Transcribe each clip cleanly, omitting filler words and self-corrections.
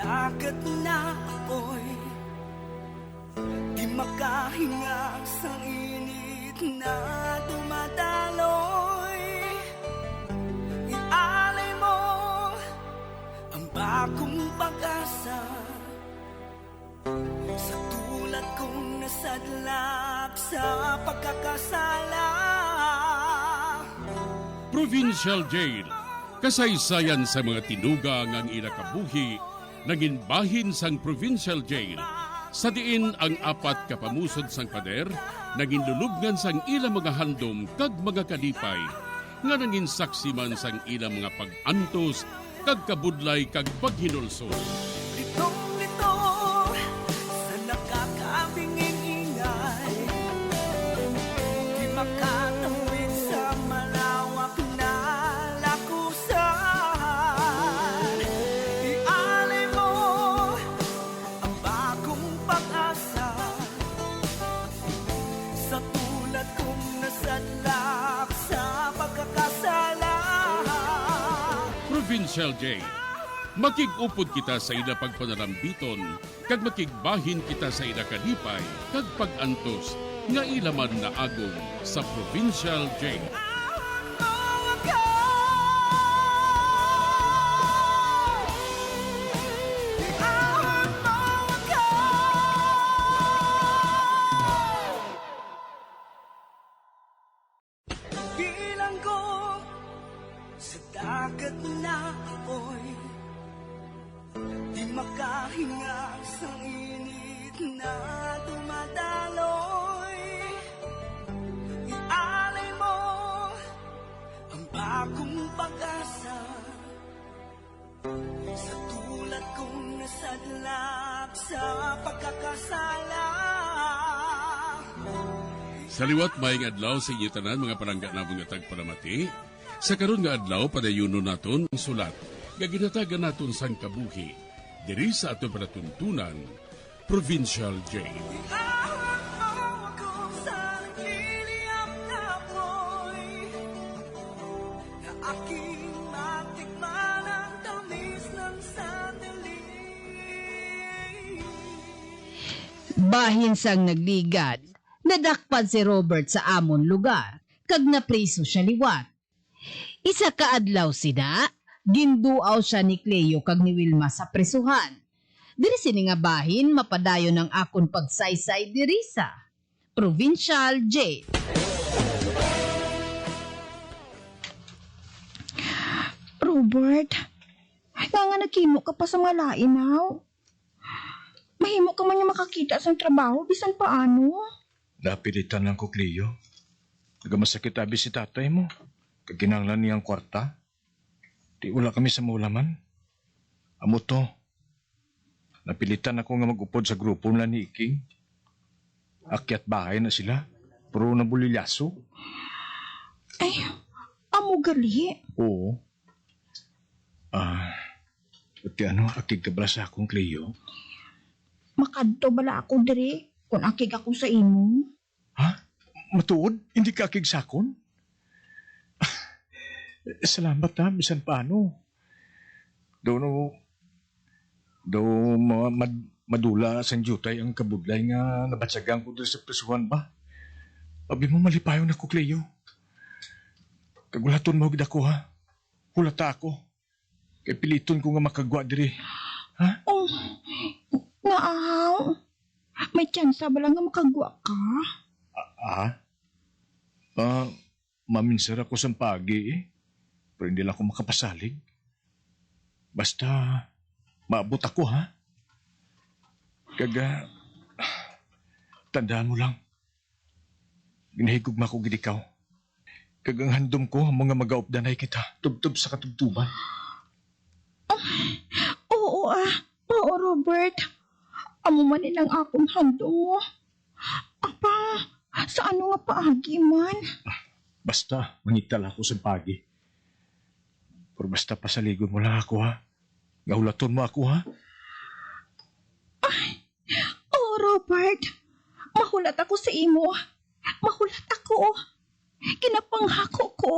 dagat na apoy, di makahinga sa init na dumadaloy. Ialay mo ang bagong pag-asa sa tulad kong nasadlak sa pagkakasala. Provincial Jail, kasaysayan sa mga tinuga ngang ilakabuhi, naging bahin sang Provincial Jail. Sa diin ang apat kapamusod sang pader, naging lulubngan sang ilang mga handom kag mga kalipay, nga naging saksi man sang ilang mga pag-antos, kag kabudlay kag paghinulsol. Litong-lito sa nakakabingin ingay, di makatawid sa malawak na lakusan. Ialay mo ang bagong pag-asa sa tulad kong nasadlak sa pagkakasala. Provincial Jail, makig-upod kita sa ila pagpanarambiton, kag makigbahin kita sa ila kalipay, kag pag-antos, nga ilaman na agong sa Provincial Jail. Bilang ko sa dagat na apoy, di makahinga sa init na dumadaloy. Ialay mo ang bagong pag-asa sa tulad kong nasadlak sa pagkakasala. Sa liwat maing adlaw sa inyo tanan mga palangga na mga tagpalamati, sa karon nga adlaw padayuno naton ang sulat, nga ginatagan naton sang kabuhi, diri sa ato panatuntunan, Provincial Jail. Ihawak mo ako sa liliyap na apoy, na aking matikman ang tamis ng sandali. Bahin sang nagligad, nadakpan si Robert sa amon lugar, kag napriso siya liwat. Isa ka adlaw sina, ginduaw siya ni Cleo kag ni Wilma sa presuhan. Diri sini nga bahin mapadayon ng akon pagsaysay diri sa Provincial Jail. Robert, nga nagkimo ka pa sa malain, haw. Mahimo ka man yung makakita sa trabaho, bisan paano? Napilitan lang ko, Cleo. Nagamasakit abi si tatay mo. Kaginanglan niyang kwarta. Di wala kami sa mulaman. Amo to. Napilitan ako nga mag-upod sa grupo na ni Iking. Akyat bahay na sila. Puro na bulilyaso. Ay, amo gali. Oo. Pati akig kabra sa akong, Cleo. Makadto bala ako diri kung akig ako sa imo. Ha? Matuod? Hindi ka akig sakon? Salamat ha, bisan paano. Madula sa jutay ang kabudlay nga nabatsagang ko doon sa prisuhan ba? Abi mo malipayon ako, Cleo. Kagulaton mo gid ako ha. Hulata ako. Kay piliton ko nga makagwa diri. Ha? Oh, naaw. May tsansa ba lang nga makagwa ka? Maminsar ako sa pagi eh. Pero hindi lang ako makapasalig. Basta, maabot ako ha. Tandaan mo lang. Ginahigugma ko gid ikaw. Kagang handom ko ang mga magaupdanay kita. Tubtob sa katubtuban. Oo Oo, Robert. Amo man ilang akong handom mo. Apa, sa ano nga paagi man? Basta, mangital ako sa pagi. Pero basta pasaligon mo lang ako ha. Gahulaton mo ako ha. Oh, Robert. Mahulat ako sa imo. Mahulat ako. Kinapanghako ko.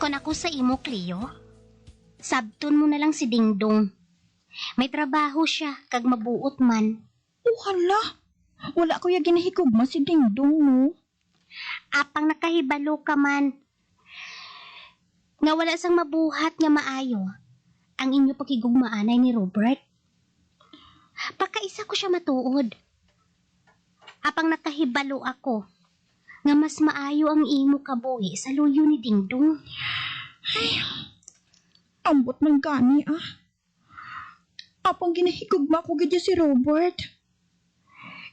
Kon ako sa imo, Cleo, sabton mo na lang si Dingdong. May trabaho siya, kag mabuot man. Hala, wala ko yung ginahigugma si Dingdong, no? Apang nakahibalo ka man. Nga wala sang mabuhat nga maayo, ang inyo pakigugmaanay ni Robert. Pagkaisa ko siya matuod. Apang nakahibalo ako, nga mas maayo ang imo kabuhi sa luyo ni Dingdong. Ambot man gani, ah. Apang ginahigugma ko gid si Robert.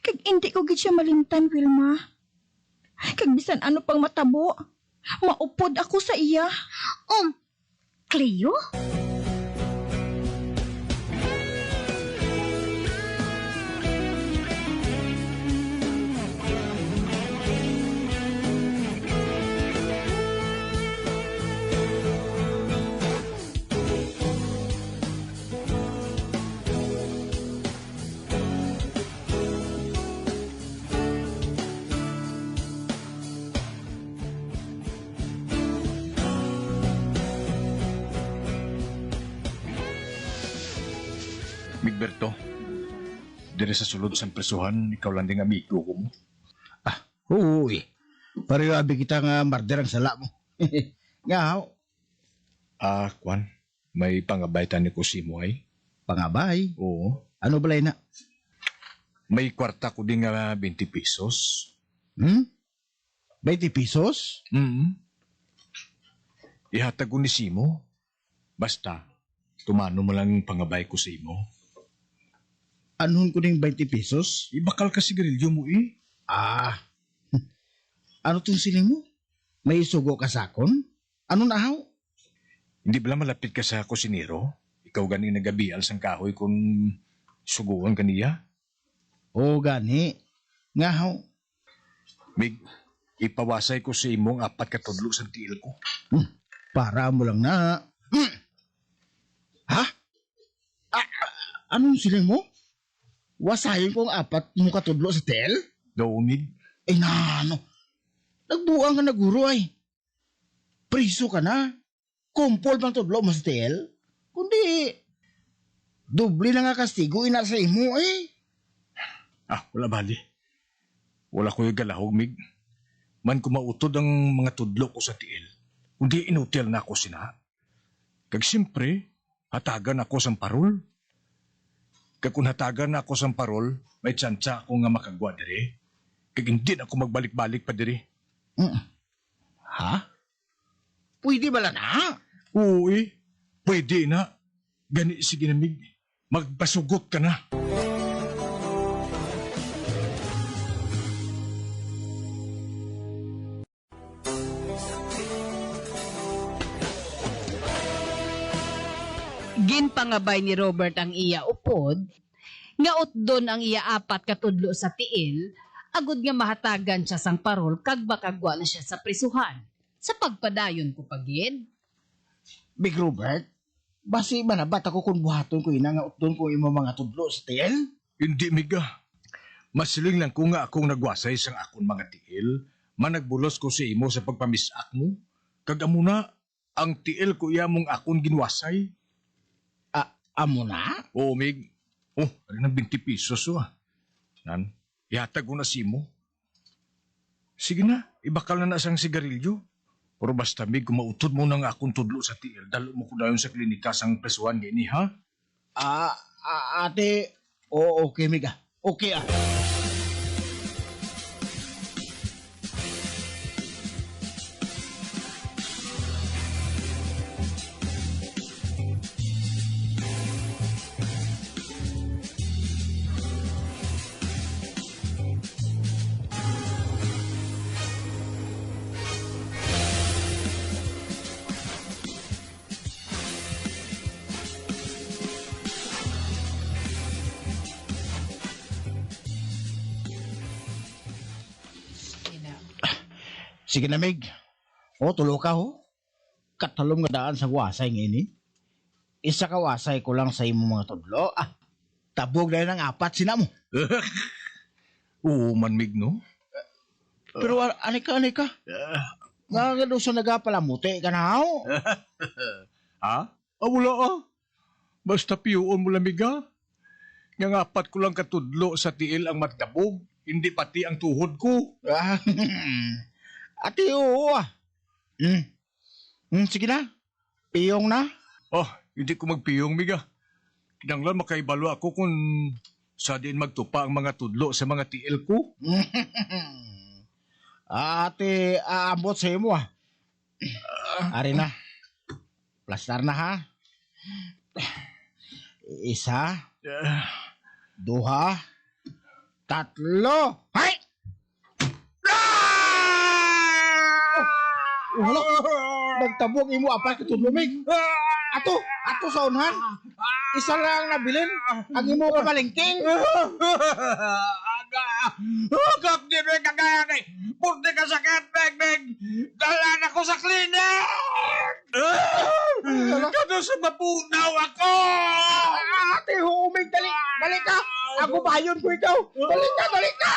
Kag hindi ko gid siya malimtan, Wilma. Kag bisan ano pang matabo, maupod ako sa iya. Cleo? Migberto, dire sa sulod sa presuhan, ikaw lang ding amigo ko mo. Oo eh. Pareho abi kita nga marder ang sala mo. Nga ho, Kwan, may pangabaytan ni Kusimo ay. pangabay. Oo. Ano balay na? May kwarta ko din nga 20 pesos. 20 pesos? Ihatag ko ni Simo. Basta, tumano mo lang yung pangabay ko sa imo. Anuhon ko ng 20 pesos? Ibakal ka sigarilyo mo eh. Ano tong siling mo? May sugo ka sakon? Ano na haw? Hindi ba malapit ka sa kusinero? Ikaw ganing nagabial sang kahoy kung suguan ka niya? Oo gani. Nga haw. Mig, ipawasay ko sa imong 4 katudlo sa tiil ko. Para mo lang na. Ha? Anong siling mo? Wasayin kong 4 mo katudlo sa tel? Daw, Mig. Nano. Nagbuang ka na guro ay. Priso ka na. Kumpol bang tudlo mo sa tel? Kundi, doble na nga kastigo ina sa imo eh. Wala bali. Wala ko yung galahog, Mig. Man ko mautod ang mga tudlo ko sa tiil. Kundi inutil na ako sina. Kag siyempre, hatagan ako sang parol. Kag kung hatagan na ako sang parol, may tsansa ako nga makagwa diri. Kag hindi na ako magbalik-balik pa diri. Ha? Pwede ba lang na? Oo eh, pwede na. Gani sige na, Mig. Magpasugot ka na. Ginpangabay ni Robert ang iya upod, nga utdon ang iya 4 katudlo sa tiil, agud nga mahatagan siya sang parol kag makagwa na siya sa prisuhan. Sa pagpadayon ko pagid. Big Robert, basi manabat ako kung buhaton ko ina nga utdon ko imo mga tudlo sa tel? Hindi, Miga. Masiling lang ko nga akong nagwasay sang akong mga tiil, managbulos ko si imo sa pagpamisak mo. Kag amo na, ang tiil ko iya mong akong ginwasay. Amo na? Oo, Mig. Ano ng 20 pesos Nan, ihatag ko na si mo. Sige na, ibakal na sang sigarilyo. Pero basta, Mig, kung mautod mo na nga akong tudlo sa tiil, dalo mo ko dayon sa klinika sang presuhan gini, ha? Ate, okay miga. Okay Sige na, Meg. Tulo ka ho. Katalom nga daan sa wasay ngini. Isa ka wasay ko lang sa imo mga tudlo. Tabog na ng 4 sina mo. Oo man, Mig, no? Pero anika. Nga doon sa nagapalamuti ka na ho. Ha? Wala Basta piyuon mo lamig Nga ngapat ko lang katudlo sa tiil ang magdabog, hindi pati ang tuhod ko. Ati oo sige na. Piyong na. Hindi ko magpiyong, miga. Kinanglan makaibalo ako kung sa din magtupa ang mga tudlo sa mga tiil ko. Ate, aambot sa imo Ari na. Plastar na ha. Isa, duha, tatlo. Hay! Wala. Nagtabog imo apa katulumig. Ato sa unhan. Isa lang nabilin. Ang imo ka malingking. Kak, di ba kagaya kay Purti ka sakit, Beg. Dalan ako sa klinik! Kado sa mapunaw ako! Ate, humig, dali. Dali ka. Ako bayon ko ikaw. Dali ka.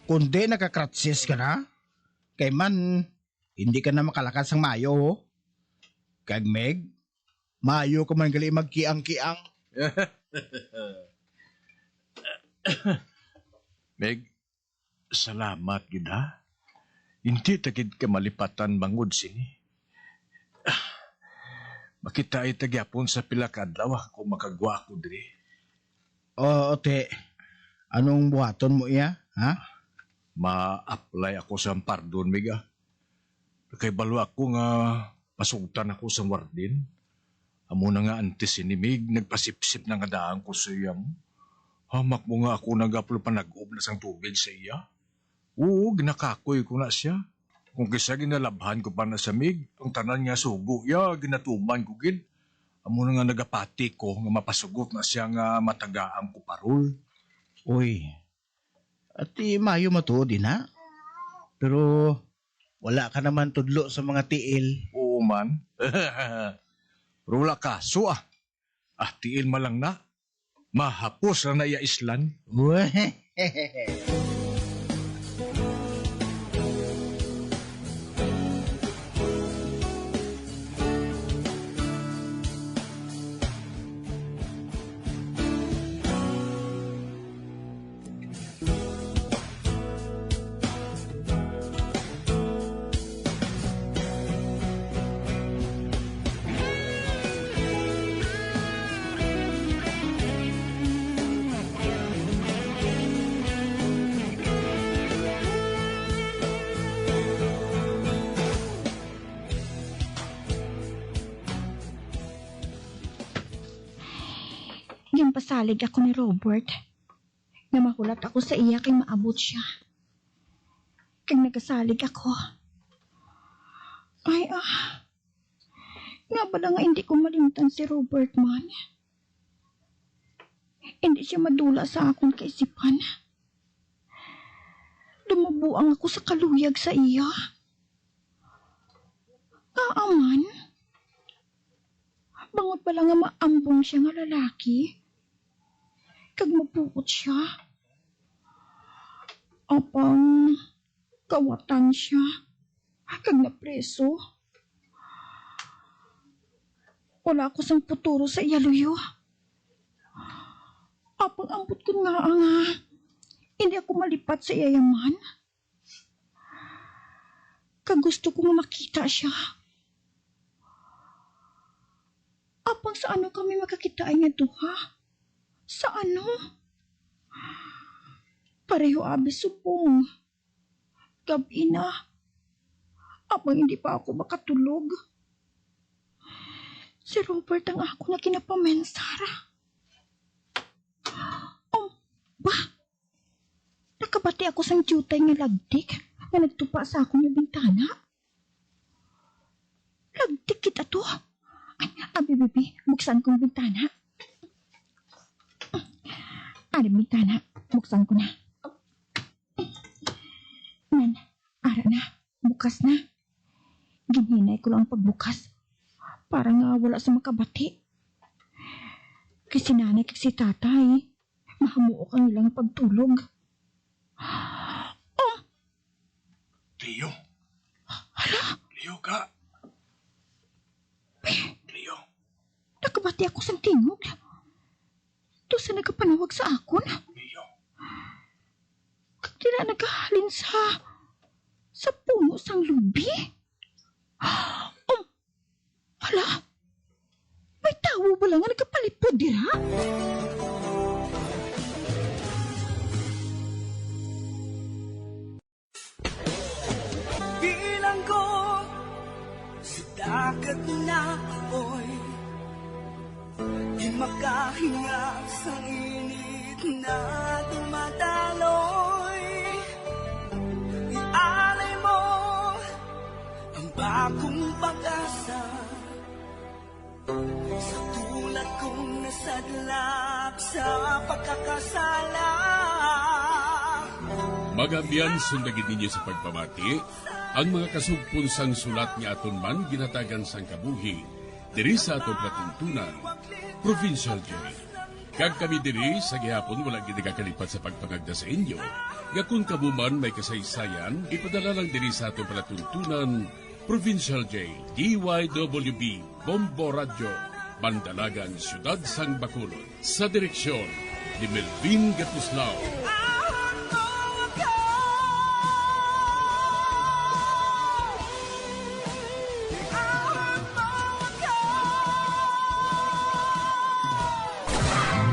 Kundi nakakratsis ka na, kay man, hindi ka na makalakas ang mayo, ho. Kag Meg, mayo ka man gali magkiang-kiang. Meg, salamat gid ha. Hindi tagid ka malipatan bangod sini. Makita ay tagyapon sa pila ka adlaw kung makagwa ko diri. Oo, te. Anong buhaton mo iya, ha? Ma-apply ako sa pardon, Miga. Kay balo ako nga pasugtan ako sa wardin. Amo na nga antes ni Mig, nagpasipsip na nga daan ko sa iya mo. Hamak mo nga ako nagaplo pa nag-uub na sang tubig sa iya. Oo, ginakakoy ko na siya. Kung kisa ginalabhan ko pa na sa Mig, ang tanan nga sugo, ginatuman ko gin. Amo na nga nagapati ko nga mapasugot na siya nga matagaan ko parol. Uy, ati mayo matuod din ha? Pero wala ka naman tudlo sa mga tiil. Oo man. Pero wala kaso tiil malang na. Mahapos na iya islan. Pasalig ako ni Robert nga mahulat ako sa iya kay maabot siya. Kag nagasalig ako. Ay nga pala nga hindi ko malimtan si Robert man. Hindi siya madula sa akong kaisipan. Lumubuang ako sa kaluyag sa iya. Kaaman. Bangot pala nga maambong siya nga lalaki. Kag mapukot siya. Apang kawatan siya. Kag napreso. Wala ko sang puturo sa iyaluyo. Apang ambot ko nga hindi ako malipat sa iyayaman. Kag gusto ko nga makita siya. Apang sa ano kami makakita nga duha? Sa ano? Pareho abis subong. Gabi na. Apang hindi pa ako makatulog. Si Robert ang ako na kinapamensara. Nakabati ako sang jutay nga lagdik nga nagtupa sa akong yung bintana. Lagdik kita to. Ay, bibi, buksan kong bintana. Bintana, buksan ko na. Nan, ara na, bukas na. Ginhinay ko lang pagbukas. Para nga wala sa makabati. Kasi nanay kag si tatay, mahamuok ang ilang pagtulog. Oh! Cleo? Hala! Cleo ka? Cleo? Nakabati ako sa tingog. Ito sa nagapanawag sa akon. Cleo? Kagtila nagahalin sa puno sang lubi. Oh! Hala! May tawo ba lang nga nagapalipod dira? Bilang ko sa dagat na apoy, di makahinga sa init na dumadaloy. Ialay mo ang bagong pag-asa sa tulad kong nasadlak sa pagkakasala. Magabiyan sundagin ninyo sa pagpamati, ang mga kasugpon sang sulat ni aton man ginatagan sang kabuhi, diri sa atong platuntunan, Provincial Joy. Kag kami diri sa gihapon wala ginagakalipat sa pagpangagda sa inyo, nga kung kabuman may kasaysayan, ipadala lang diri sa atong platuntunan, Provincial J, DYWB, Bombo Radio, Bandalagan, Siyudad Sang Bacolod, sa direksyon ni Melvin Gatuslao.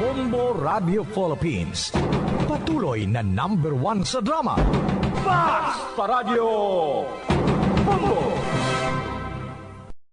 Bombo Radio Philippines. Patuloy na #1 sa drama. Basta Radio! Bombo!